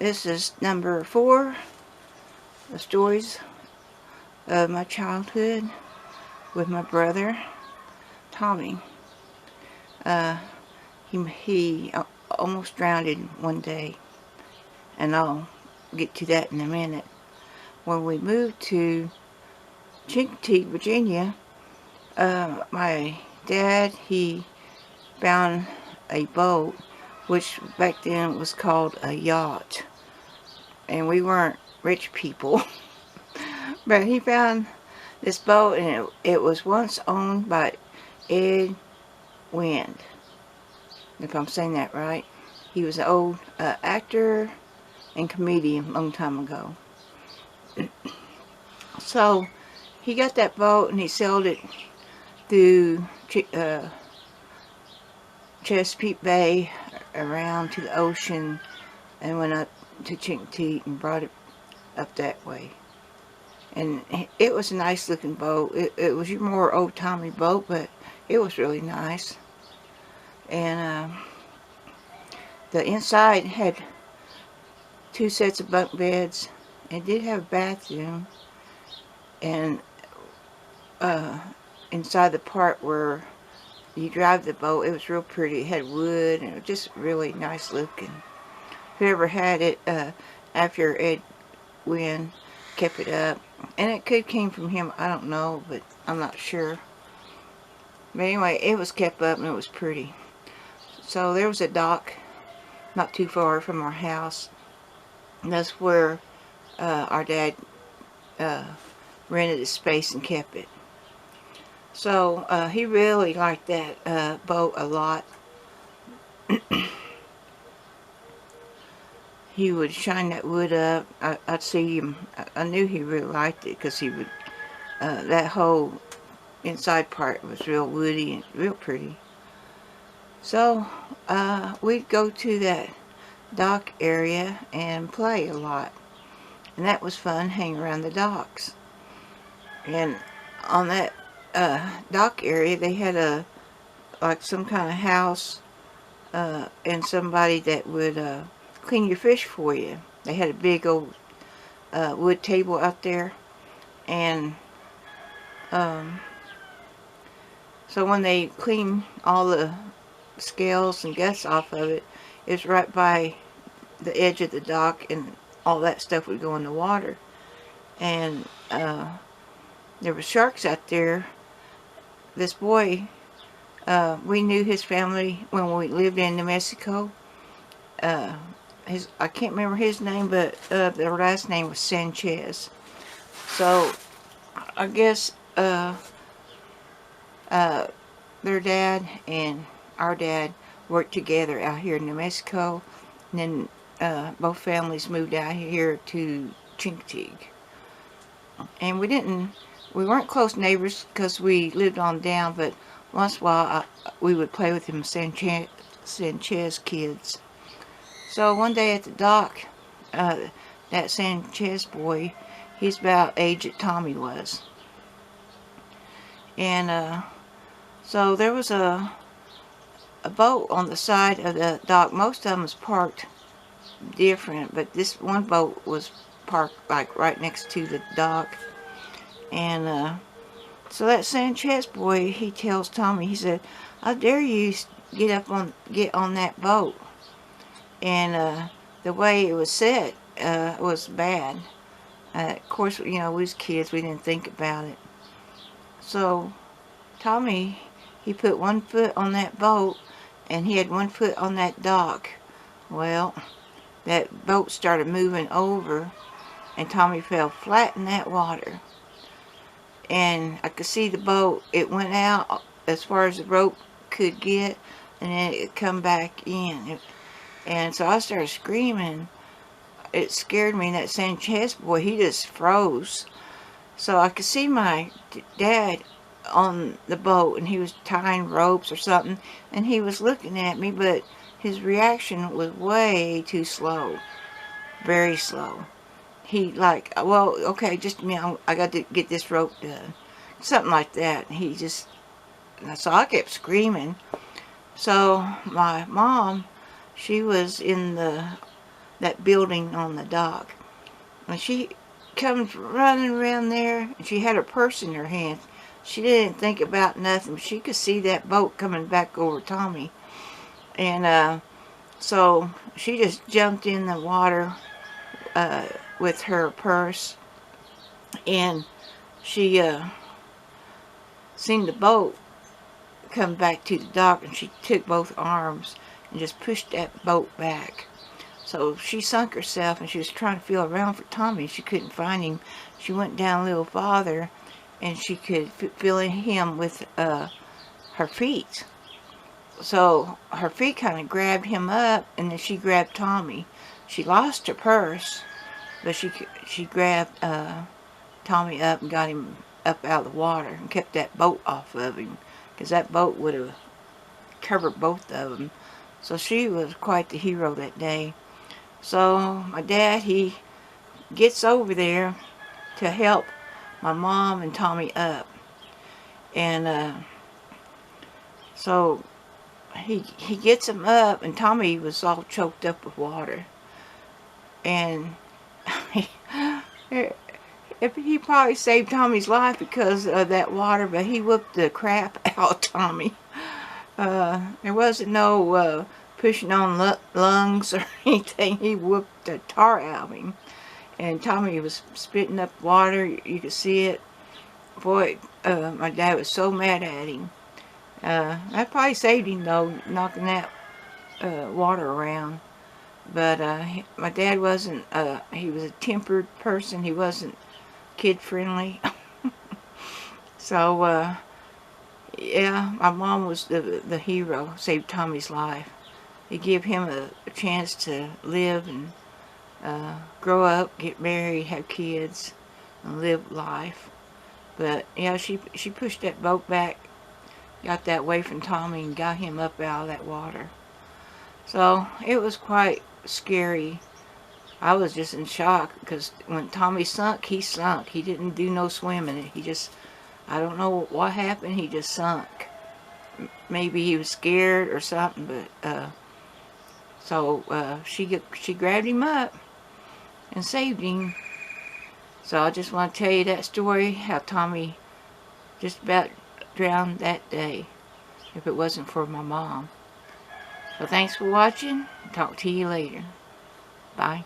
This is number 4, the stories of my childhood with my brother, Tommy. He almost drowned one day, and I'll get to that in a minute. When we moved to Chincoteague, Virginia, my dad, he found a boat, which back then was called a yacht. And we weren't rich people. But he found this boat, and it was once owned by Ed Wind, if I'm saying that right. He was an old actor and comedian a long time ago. So he got that boat and he sailed it through Chesapeake Bay around to the ocean and went up to Chincoteague and brought it up that way. And it was a nice looking boat. It was your more old-timey boat, but it was really nice. And the inside had 2 sets of bunk beds. It did have a bathroom. And inside the part where you drive the boat, it was real pretty. It had wood, and it was just really nice looking. Whoever had it after Ed Wynn kept it up. And it could came from him, I don't know, but I'm not sure. But anyway, it was kept up and it was pretty. So there was a dock not too far from our house. And that's where our dad rented a space and kept it. So he really liked that boat a lot. He would shine that wood up. I'd see him. I knew he really liked it because he would. That whole inside part was real woody and real pretty. So we'd go to that dock area and play a lot, and that was fun. Hang around the docks. And on that dock area, they had like some kind of house and somebody that would clean your fish for you. They had a big old wood table out there, and so when they clean all the scales and guts off of it, it's right by the edge of the dock, and all that stuff would go in the water. And there were sharks out there. This boy, we knew his family when we lived in New Mexico. I can't remember his name, but their last name was Sanchez. So I guess their dad and our dad worked together out here in New Mexico, and then both families moved out here to Chincoteague. And we weren't close neighbors because we lived on down, but once in a while we would play with them Sanchez kids. So one day at the dock, that Sanchez boy, he's about age that Tommy was. And so there was a boat on the side of the dock. Most of them was parked different, but this one boat was parked like right next to the dock. And so that Sanchez boy, he tells Tommy, he said, "I dare you get on that boat." And the way it was set was bad. Of course, you know, we was kids, we didn't think about it. So Tommy, he put one foot on that boat, and he had one foot on that dock. Well, that boat started moving over, and Tommy fell flat in that water. And I could see the boat, it went out as far as the rope could get, and then it come back in. And so I started screaming. It scared me. That Sanchez boy, he just froze. So I could see my dad on the boat, and he was tying ropes or something, and he was looking at me, but his reaction was way too slow. Very slow. He like, well, okay, just a minute, I got to get this rope done. Something like that. He just, so I kept screaming. So my mom, she was in the that building on the dock. And she comes running around there, and she had her purse in her hand. She didn't think about nothing. She could see that boat coming back over Tommy. And so she just jumped in the water with her purse, and she seen the boat come back to the dock, and she took both arms and just pushed that boat back. So she sunk herself, and she was trying to feel around for Tommy. She couldn't find him. She went down a little farther, and she could feel him with her feet. So her feet kind of grabbed him up, and then she grabbed Tommy. She lost her purse, but she grabbed Tommy up and got him up out of the water and kept that boat off of him, because that boat would have covered both of them. So she was quite the hero that day. So my dad, he gets over there to help my mom and Tommy up. And so he gets him up, and Tommy was all choked up with water. And he probably saved Tommy's life because of that water, but he whooped the crap out of Tommy. There wasn't no pushing on lungs or anything. He whooped the tar out of him. And Tommy was spitting up water. You could see it. Boy, my dad was so mad at him. That probably saved him, though, knocking that water around. But my dad wasn't, he was a tempered person. He wasn't kid-friendly. So, yeah, my mom was the hero, saved Tommy's life. It gave him a chance to live and grow up, get married, have kids, and live life. But yeah, she pushed that boat back, got that away from Tommy, and got him up out of that water. So it was quite scary. I was just in shock, because when Tommy sunk, he sunk. He didn't do no swimming. He just, I don't know what happened, he just sunk. Maybe he was scared or something, but so she grabbed him up and saved him. So I just want to tell you that story, how Tommy just about drowned that day if it wasn't for my mom. So thanks for watching. Talk to you later. Bye.